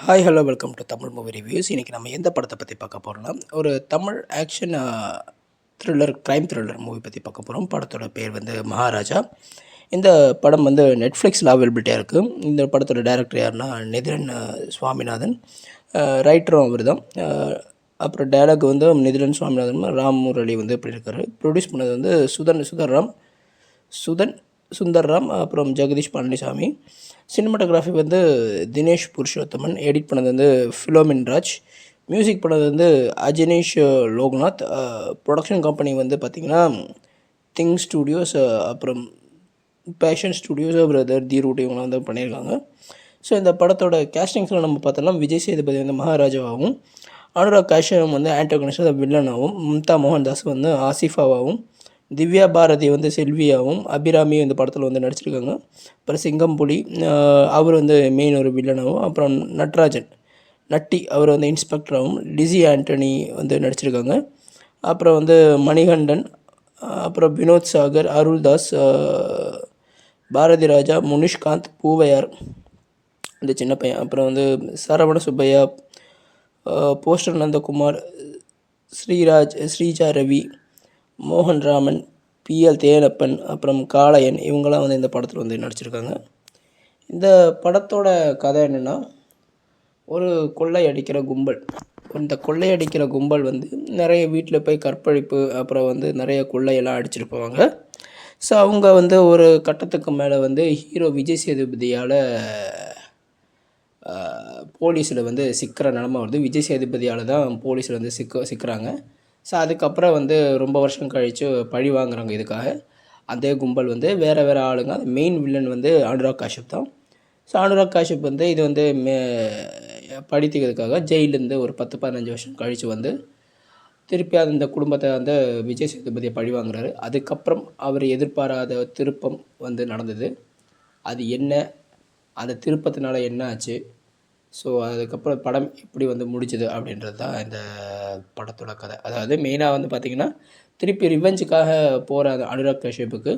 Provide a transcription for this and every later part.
Hi hello welcome to Tamil movie reviews. இன்றைக்கி நம்ம எந்த படத்தை பற்றி பார்க்க போகிறோம்னா, ஒரு Tamil action thriller crime thriller movie பற்றி பார்க்க போகிறோம். படத்தோட பேர் வந்து மகாராஜா. இந்த படம் வந்து நெட்ஃப்ளிக்ஸில் அவைலபிலிட்டியாக இருக்குது. இந்த படத்தோட டைரக்டர் யாருன்னா நிதிலன் சுவாமிநாதன், ரைட்டரும் அவர் தான். அப்புறம் டைலாக் வந்து நிதிலன் சுவாமிநாதன், ராம் முரளி வந்து இப்படி இருக்கார். ப்ரொடியூஸ் பண்ணது வந்து சுதன் சுந்தர்ராம், அப்புறம் ஜெகதீஷ் பழனிசாமி. சினிமாட்டோகிராஃபி வந்து தினேஷ் புருஷோத்தமன். எடிட் பண்ணது வந்து ஃபிலோமின் ராஜ். மியூசிக் பண்ணது வந்து அஜினேஷ் லோக்நாத். ப்ரொடக்ஷன் கம்பெனி வந்து பார்த்திங்கன்னா திங் ஸ்டூடியோஸ், அப்புறம் Passion Studios, brother the route இவங்களாம் வந்து பண்ணியிருக்காங்க. ஸோ இந்த படத்தோட கேஸ்டிங்ஸில் நம்ம பார்த்தோம்னா விஜய் சேதுபதி வந்து மகாராஜாவாகவும், அனுராக் காஷ்யப் வந்து ஆண்டோகனிஸ்ட் வில்லனாகவும், மம்தா மோகன்தாஸ் வந்து ஆசிஃபாவாகவும், திவ்யா பாரதி வந்து செல்வியாகவும், அபிராமி இந்த படத்தில் வந்து நடிச்சிருக்காங்க. அப்புறம் சிங்கம்புலி அவர் வந்து மெயின் ஒரு வில்லனாகவும், அப்புறம் நட்ராஜன் நட்டி அவர் வந்து இன்ஸ்பெக்டராகவும், லிசி ஆண்டனி வந்து நடிச்சிருக்காங்க. அப்புறம் வந்து மணிகண்டன், அப்புறம் வினோத் சாகர், அருள்தாஸ், பாரதி ராஜா, முனிஷ்காந்த், பூவையார் இந்த சின்ன பையன், அப்புறம் வந்து சரவண சுப்பையா, போஸ்டர் நந்தகுமார், ஸ்ரீஜா ரவி, மோகன்ராமன், பிஎல் தேனப்பன், அப்புறம் காளையன் இவங்களாம் வந்து இந்த படத்தில் வந்து நடிச்சிருக்காங்க. இந்த படத்தோட கதை என்னென்னா, ஒரு கொள்ளையடிக்கிற கும்பல். இந்த கொள்ளையடிக்கிற கும்பல் வந்து நிறைய வீட்டில் போய் கற்பழிப்பு, அப்புறம் வந்து நிறைய கொள்ளையெல்லாம் அடிச்சிட்டு போவாங்க. ஸோ அவங்க வந்து ஒரு கட்டத்துக்கு மேலே வந்து ஹீரோ விஜய் சேதுபதியால் போலீஸில் வந்து சிக்கிற நிலமை வருது. விஜய் சேதுபதியால் தான் போலீஸில் வந்து சிக்கிறாங்க. ஸோ அதுக்கப்புறம் வந்து ரொம்ப வருஷம் கழித்து பழி வாங்குறாங்க இதுக்காக. அதே கும்பல் வந்து வேறு ஆளுங்க. அது மெயின் வில்லன் வந்து அனுராக் காஷ்யப் தான். ஸோ அனுராக் காஷ்யப் வந்து இது வந்து படித்துக்கிறதுக்காக ஜெயிலேருந்து ஒரு 10-15 வருஷம் கழித்து வந்து திருப்பி அந்த குடும்பத்தை வந்து விஜய் சேதுபதியை பழி வாங்குறாரு. அதுக்கப்புறம் அவர் எதிர்பாராத திருப்பம் வந்து நடந்தது. அது என்ன, அந்த திருப்பத்தினால என்ன ஆச்சு, ஸோ அதுக்கப்புறம் படம் எப்படி வந்து முடிச்சுது அப்படின்றது தான் இந்த படத்தோட கதை. அதாவது மெயினாக வந்து பார்த்திங்கன்னா, திருப்பி ரிவெஞ்சுக்காக போகிற அந்த அனுராக் காஷ்யப்புக்கு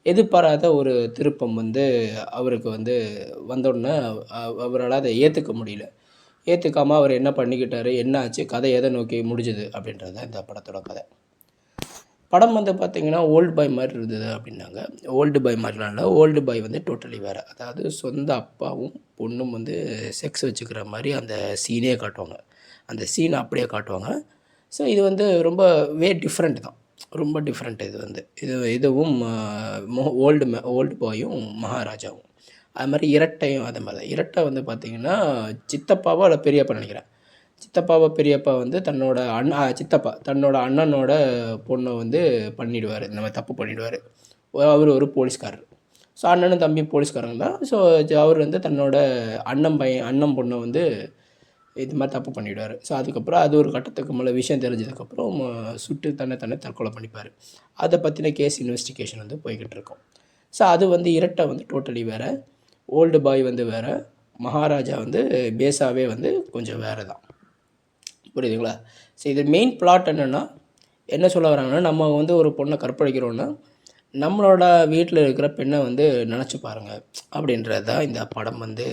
எதிர்பாராத ஒரு திருப்பம் வந்து அவருக்கு வந்து வந்தோடனே அவரால் அதை ஏற்றுக்க முடியல. ஏற்றுக்காமல் அவர் என்ன பண்ணிக்கிட்டார், என்ன ஆச்சு, கதை எதை நோக்கி முடிஞ்சுது அப்படின்றது தான் இந்த படத்தோட கதை. படம் வந்து பார்த்திங்கன்னா ஓல்டு பாய் மாதிரி இருந்தது அப்படின்னாங்க. ஓல்டு பாய் மாதிரிலாம் இல்லை. ஓல்டு பாய் வந்து டோட்டலி வேறு. அதாவது சொந்த அப்பாவும் பொண்ணும் வந்து செக்ஸ் வச்சுக்கிற மாதிரி அந்த சீனே காட்டுவாங்க. அந்த சீனை அப்படியே காட்டுவாங்க. ஸோ இது வந்து ரொம்ப டிஃப்ரெண்ட் தான். ரொம்ப டிஃப்ரெண்ட் இது வந்து. இதுவும் ஓல்டு பாயும் மகாராஜாவும். அது மாதிரி இரட்டையும் அது மாதிரி தான். இரட்டை வந்து பார்த்திங்கன்னா சித்தப்பாவோ இல்லை பெரியப்பா நினைக்கிறேன். சித்தப்பாவோ பெரியப்பா வந்து சித்தப்பா தன்னோட அண்ணனோட பொண்ணை வந்து பண்ணிவிடுவார். இந்த மாதிரி தப்பு பண்ணிவிடுவார். அவர் ஒரு போலீஸ்காரர். ஸோ அண்ணனும் தம்பி போலீஸ்காரங்க தான். ஸோ அவர் வந்து தன்னோட அண்ணன் பொண்ணை வந்து இது மாதிரி தப்பு பண்ணிவிடுவார். ஸோ அதுக்கப்புறம் அது ஒரு கட்டத்துக்கு மேலே விஷயம் தெரிஞ்சதுக்கப்புறம் சுட்டு தன்னை தற்கொலை பண்ணிப்பார். அதை பற்றின கேஸ் இன்வெஸ்டிகேஷன் வந்து போய்கிட்டு இருக்கும். ஸோ அது வந்து இரட்டை வந்து டோட்டலி வேறு. ஓல்டு பாய் வந்து வேறு. மகாராஜா வந்து பேஸாகவே வந்து கொஞ்சம் வேறு தான். புரியுதுங்களா? ஸோ இது மெயின் பிளாட் என்னென்னா, என்ன சொல்ல வராங்கன்னா, நம்ம வந்து ஒரு பொண்ணை கற்பழிக்கிறோன்னா நம்மளோட வீட்டில் இருக்கிற பெண்ணை வந்து நினச்சி பாருங்கள் அப்படின்றது தான் இந்த படம் வந்து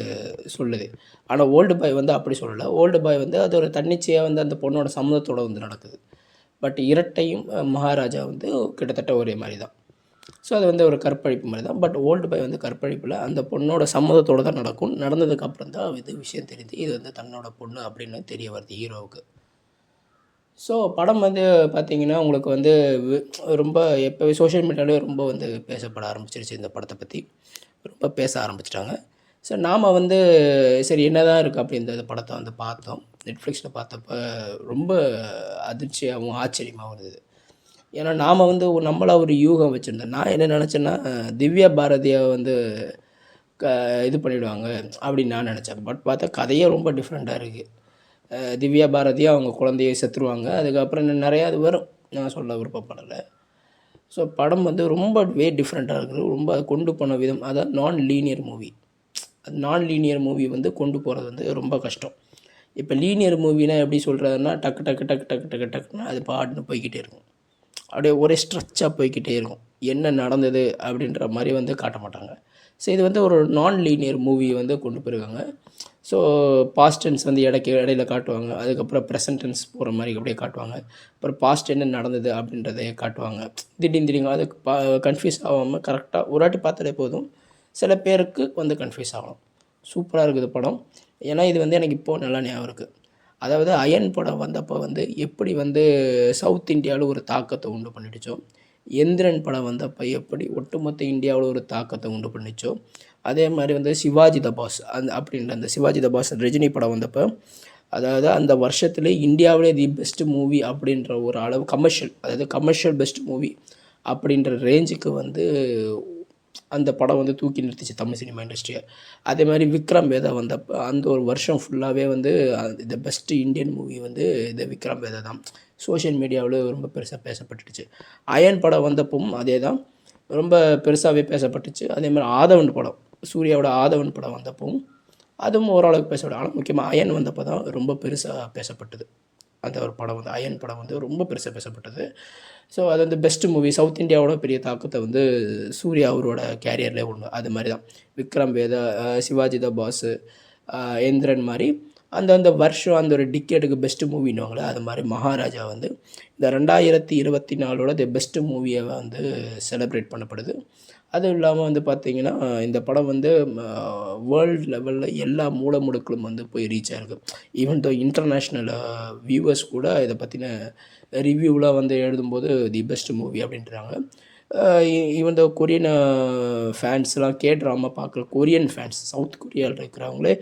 சொல்லுது. ஆனால் ஓல்டு பாய் வந்து அப்படி சொல்லலை. ஓல்டு பாய் வந்து அது ஒரு தன்னிச்சையாக வந்து அந்த பொண்ணோட சம்மதத்தோடு வந்து நடக்குது. பட் இரட்டையும் மகாராஜா வந்து கிட்டத்தட்ட ஒரே மாதிரி தான். ஸோ அது வந்து ஒரு கற்பழிப்பு மாதிரி தான். பட் ஓல்டு பாய் வந்து கற்பழிப்பில் அந்த பொண்ணோட சம்மதத்தோடு தான் நடக்கும். நடந்ததுக்கப்புறம் தான் இது விஷயம் தெரியுது, இது வந்து தன்னோட பொண்ணு அப்படின்னு தெரிய வருது ஹீரோவுக்கு. ஸோ படம் வந்து பார்த்திங்கன்னா உங்களுக்கு வந்து ரொம்ப எப்போவே சோஷியல் மீடியாவிலே ரொம்ப வந்து பேசப்பட ஆரம்பிச்சிருச்சு. இந்த படத்தை பற்றி ரொம்ப பேச ஆரம்பிச்சிட்டாங்க. ஸோ நாம் வந்து சரி என்ன தான் இருக்குது அப்படின்ற இந்த படத்தை வந்து பார்த்தோம். நெட்ஃப்ளிக்ஸில் பார்த்தப்போ ரொம்ப அதிர்ச்சியாகவும் ஆச்சரியமாகவும் இருந்தது. ஏன்னா நாம் வந்து நம்மளாக ஒரு யூகம் வச்சுருந்தேன். நான் என்ன நினச்சேன்னா, திவ்யா பாரதியை வந்து இது பண்ணிவிடுவாங்க அப்படின்னு நான் நினச்சேன். பட் பார்த்தா கதையே ரொம்ப டிஃப்ரெண்ட்டாக இருக்குது. திவ்யா பாரதியும் அவங்க குழந்தைய செத்துருவாங்க. அதுக்கப்புறம் நிறையா அது வரும், நான் சொல்ல விருப்பப்படலை. ஸோ படம் வந்து ரொம்ப டிஃப்ரெண்ட்டாக இருக்குது. ரொம்ப கொண்டு போன விதம், அதாவது நான் லீனியர் மூவி வந்து கொண்டு போகிறது வந்து ரொம்ப கஷ்டம். இப்போ லீனியர் மூவினா எப்படி சொல்கிறதுனா, டக்குன்னு அது பாட்டுன்னு போய்கிட்டே இருக்கும். அப்படியே ஒரே ஸ்ட்ரெச்சாக போய்கிட்டே இருக்கும். என்ன நடந்தது அப்படின்ற மாதிரி வந்து காட்ட மாட்டாங்க. ஸோ இது வந்து ஒரு நான் லீனியர் மூவி வந்து கொண்டு போயிருக்காங்க. ஸோ பாஸ்ட் டென்ஸ் வந்து இடையில காட்டுவாங்க. அதுக்கப்புறம் ப்ரெசன்ட் டென்ஸ் போகிற மாதிரி அப்படியே காட்டுவாங்க. அப்புறம் பாஸ்ட் என்ன நடந்தது அப்படின்றத காட்டுவாங்க. திடீர்னு அது கன்ஃப்யூஸ் ஆகாமல் கரெக்டாக ஒரு வாட்டி பார்த்தாலே போதும். சில பேருக்கு வந்து கன்ஃப்யூஸ் ஆகலாம். சூப்பராக இருக்குது படம். ஏன்னா இது வந்து எனக்கு இப்போது நல்லா ஞாபகம் இருக்குது. அதாவது அயன் படம் வந்தப்போ வந்து எப்படி வந்து சவுத் இந்தியாவில் ஒரு தாக்கத்தை உண்டு பண்ணிடுச்சோ, எந்திரன் படம் வந்தப்போ எப்படி ஒட்டுமொத்த இந்தியாவில் ஒரு தாக்கத்தை உண்டு பண்ணிச்சோ, அதே மாதிரி வந்து சிவாஜி த பாஸ் அப்படின்ற அந்த சிவாஜி த பாஸ் ரஜினி படம் வந்தப்போ, அதாவது அந்த வருஷத்துல இந்தியாவிலே தி பெஸ்ட் மூவி அப்படின்ற ஒரு அளவு கமர்ஷியல் பெஸ்ட் மூவி அப்படின்ற ரேஞ்சுக்கு வந்து அந்த படம் வந்து தூக்கி நிறுத்திச்சு தமிழ் சினிமா இண்டஸ்ட்ரியை. அதே மாதிரி விக்ரம் வேதா வந்தப்போ அந்த ஒரு வருஷம் ஃபுல்லாகவே வந்து த பெஸ்ட்டு இந்தியன் மூவி வந்து இந்த விக்ரம் வேதா தான். சோஷியல் மீடியாவில் ரொம்ப பெருசாக பேசப்பட்டுடுச்சு. அயன் படம் வந்தப்பவும் அதே தான், ரொம்ப பெருசாகவே பேசப்பட்டுச்சு. அதே மாதிரி ஆதவன் படம், சூர்யாவோட ஆதவன் படம் வந்தப்பவும் அதுவும் ஓரளவுக்கு பேசப்படும். ஆனால் முக்கியமாக அயன் வந்தப்போ தான் ரொம்ப பெருசாக பேசப்பட்டது. அந்த ஒரு படம் வந்து அயன் படம் வந்து ரொம்ப பெருசாக பேசப்பட்டது. ஸோ அது வந்து பெஸ்ட்டு மூவி, சவுத் இந்தியாவோட பெரிய தாக்கத்தை வந்து சூர்யா அவரோட கேரியர்லேயே ஒன்று. அது மாதிரி தான் விக்ரம் வேதா, சிவாஜி த பாஸு, எந்திரன் மாதிரி அந்தந்த வருஷம் அந்த ஒரு டிக்கெட்டுக்கு பெஸ்ட்டு மூவின்னுவாங்களே, அது மாதிரி மகாராஜா வந்து இந்த 2024 தி பெஸ்ட்டு மூவியை வந்து செலிப்ரேட் பண்ணப்படுது. அதுவும் இல்லாமல் வந்து பார்த்திங்கன்னா இந்த படம் வந்து வேர்ல்டு லெவலில் எல்லா மூலை முடுக்களும் வந்து போய் ரீச் ஆகிருக்கு. ஈவன் தோ இன்டர்நேஷ்னல் வியூவர்ஸ் கூட இதை பற்றின ரிவ்யூலாம் வந்து எழுதும்போது தி பெஸ்ட் மூவி அப்படின்றாங்க. ஈவன் தோ கொரியன் ஃபேன்ஸ்லாம் ட்ராமா பார்க்குற கொரியன் ஃபேன்ஸ், சவுத் கொரியாவில் இருக்கிறவங்களே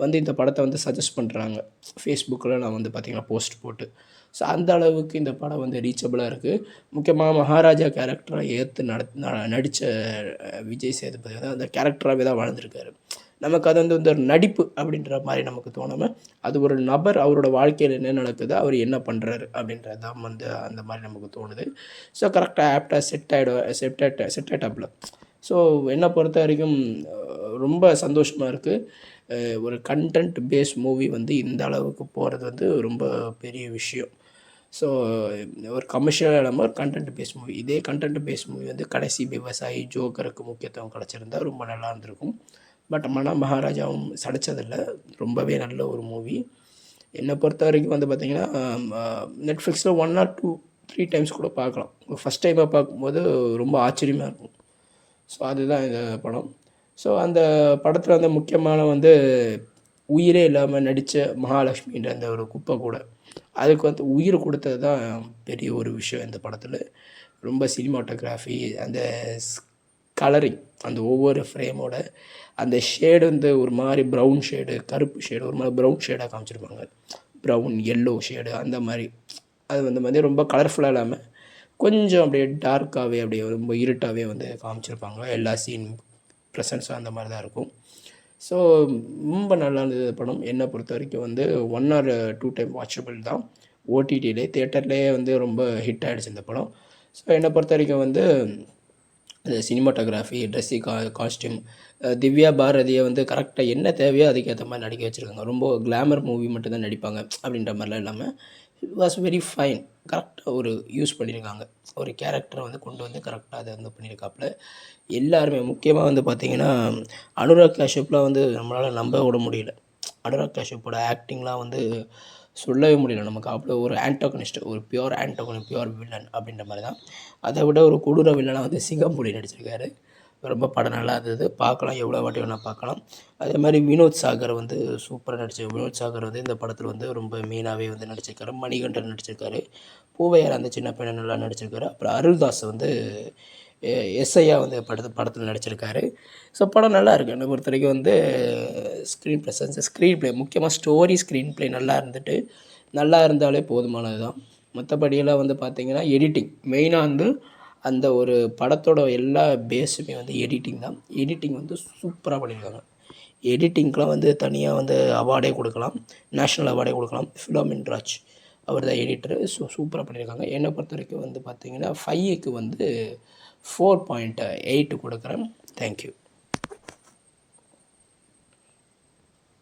வந்து இந்த படத்தை வந்து சஜஸ்ட் பண்ணுறாங்க. ஃபேஸ்புக்கில் நான் வந்து பார்த்திங்கன்னா போஸ்ட் போட்டு. ஸோ அந்த அளவுக்கு இந்த படம் வந்து ரீச்சபிளாக இருக்குது. முக்கியமாக மகாராஜா கேரக்டரை ஏற்று நடித்த விஜய் சேதுபதி வந்து அந்த கேரக்டராகவே தான் வாழ்ந்துருக்காரு. நமக்கு அது வந்து ஒரு நடிப்பு அப்படின்ற மாதிரி நமக்கு தோணாமல் அது ஒரு நபர், அவரோட வாழ்க்கையில் என்ன நடக்குது, அவர் என்ன பண்ணுறாரு அப்படின்றது தான் வந்து அந்த மாதிரி நமக்கு தோணுது. ஸோ கரெக்டாக ஆப்டாக செட் ஆகிட்டாப்புல. ஸோ என்னை பொறுத்த வரைக்கும் ரொம்ப சந்தோஷமாக இருக்குது. ஒரு கண்டென்ட் பேஸ் மூவி வந்து இந்த அளவுக்கு போகிறது வந்து ரொம்ப பெரிய விஷயம். ஸோ ஒரு கமர்ஷியலாக இல்லாமல் ஒரு கண்டென்ட் பேஸ் மூவி, இதே கண்டென்ட் பேஸ் மூவி வந்து கடைசி விவசாயி, ஜோக்கருக்கு முக்கியத்துவம் கிடச்சிருந்தா ரொம்ப நல்லா இருந்திருக்கும். பட் ஆனால் மகாராஜாவும் சடைச்சதில்லை, ரொம்பவே நல்ல ஒரு மூவி. என்னை பொறுத்த வரைக்கும் வந்து பார்த்திங்கன்னா நெட்ஃப்ளிக்ஸில் 1 or 2, 3 டைம்ஸ் கூட பார்க்கலாம். ஃபஸ்ட் டைமாக பார்க்கும்போது ரொம்ப ஆச்சரியமாக இருக்கும். ஸோ அதுதான் இந்த படம். ஸோ அந்த படத்தில் வந்து முக்கியமான வந்து உயிரே இல்லாமல் நடித்த மகாலட்சுமின்ற அந்த ஒரு குப்பை கூட, அதுக்கு வந்து உயிர் கொடுத்தது தான் பெரிய ஒரு விஷயம் இந்த படத்தில். ரொம்ப சினிமாட்டோகிராஃபி, அந்த கலரிங், அந்த ஒவ்வொரு ஃப்ரேமோட அந்த ஷேடு வந்து ஒரு மாதிரி ப்ரௌன் ஷேடு, கருப்பு ஷேடு, ஒரு மாதிரி ப்ரௌன் ஷேடாக காமிச்சிருப்பாங்க. ப்ரௌன் எல்லோ ஷேடு அந்த மாதிரி. அது வந்து ரொம்ப கலர்ஃபுல்லாக இல்லாமல் கொஞ்சம் அப்படியே டார்க்காகவே, அப்படியே ரொம்ப இருட்டாகவே வந்து காமிச்சிருப்பாங்க. எல்லா சீன் ப்ரெசன்ஸும் அந்த மாதிரி தான் இருக்கும். ஸோ ரொம்ப நல்லா இருந்தது படம். என்னை பொறுத்த வரைக்கும் வந்து 1 or 2 டைம் வாட்சபிள் தான். ஓடிடியிலே, தியேட்டர்லேயே வந்து ரொம்ப ஹிட் ஆகிடுச்சு இந்த படம். ஸோ என்னை பொறுத்த வரைக்கும் வந்து சினிமாட்டோகிராஃபி, ட்ரெஸ்ஸிங், காஸ்ட்யூம், திவ்யா பாரதியை வந்து கரெக்டாக என்ன தேவையோ அதுக்கேற்ற மாதிரி நடிக்க வச்சுருக்காங்க. ரொம்ப கிளாமர் மூவி மட்டும்தான் நடிப்பாங்க அப்படின்ற மாதிரிலாம் இல்லாமல் வாஸ் வெரி ஃபைன். கரெக்டாக ஒரு யூஸ் பண்ணியிருக்காங்க. ஒரு கேரக்டரை வந்து கொண்டு வந்து கரெக்டாக அதை வந்து பண்ணியிருக்காப்புல. எல்லாருமே முக்கியமாக வந்து பார்த்திங்கன்னா அனுராக் காஷ்யப்லாம் வந்து நம்மளால் நம்ப விட முடியல. அனுராக் காஷ்யப்போட ஆக்டிங்லாம் வந்து சொல்லவே முடியல நமக்கு. அவ்வளோ ஒரு ஆன்டோகனிஸ்ட், ஒரு பியூர் வில்லன் அப்படின்ற மாதிரி தான். அதை விட ஒரு கொடூர வில்லனாக வந்து சிங்கம்புலி நடிச்சிருக்காரு. ரொம்ப படம் நல்லா இருந்தது, பார்க்கலாம், எவ்வளோ வாட்டி வேணால் பார்க்கலாம். அதே மாதிரி வினோத் சாகர் வந்து சூப்பராக நடிச்சு, வினோத் சாகர் வந்து இந்த படத்தில் வந்து ரொம்ப மெயினாகவே வந்து நடிச்சிருக்காரு. மணிகண்டன் நடிச்சிருக்காரு. பூவையார் அந்த சின்ன பையனை நல்லா நடிச்சிருக்காரு. அப்புறம் அருள்தாஸ் வந்து எஸ்ஐயா வந்து படத்தில் நடிச்சிருக்காரு. ஸோ படம் நல்லா இருக்குது. என்னை பொறுத்த வரைக்கும் வந்து ஸ்க்ரீன் ப்ரெசன்ஸ், ஸ்க்ரீன் ப்ளே, முக்கியமாக ஸ்க்ரீன் ப்ளே நல்லா இருந்துட்டு, நல்லா இருந்தாலே போதுமானது தான். மற்றபடியெல்லாம் வந்து பார்த்திங்கன்னா எடிட்டிங் மெயினாக வந்து அந்த ஒரு படத்தோட எல்லா பேஸுமே வந்து எடிட்டிங் தான். எடிட்டிங் வந்து சூப்பராக பண்ணியிருக்காங்க. எடிட்டிங்க்கெலாம் வந்து தனியாக வந்து அவார்டே கொடுக்கலாம், நேஷ்னல் அவார்டே கொடுக்கலாம். ஃபிலோமின் ராஜ் அவர் தான் எடிட்டரு. சூப்பராக பண்ணியிருக்காங்க. என்னை பொறுத்த வரைக்கும் வந்து பார்த்திங்கன்னா 5க்கு வந்து 4.8 கொடுக்குறேன். தேங்க்யூ.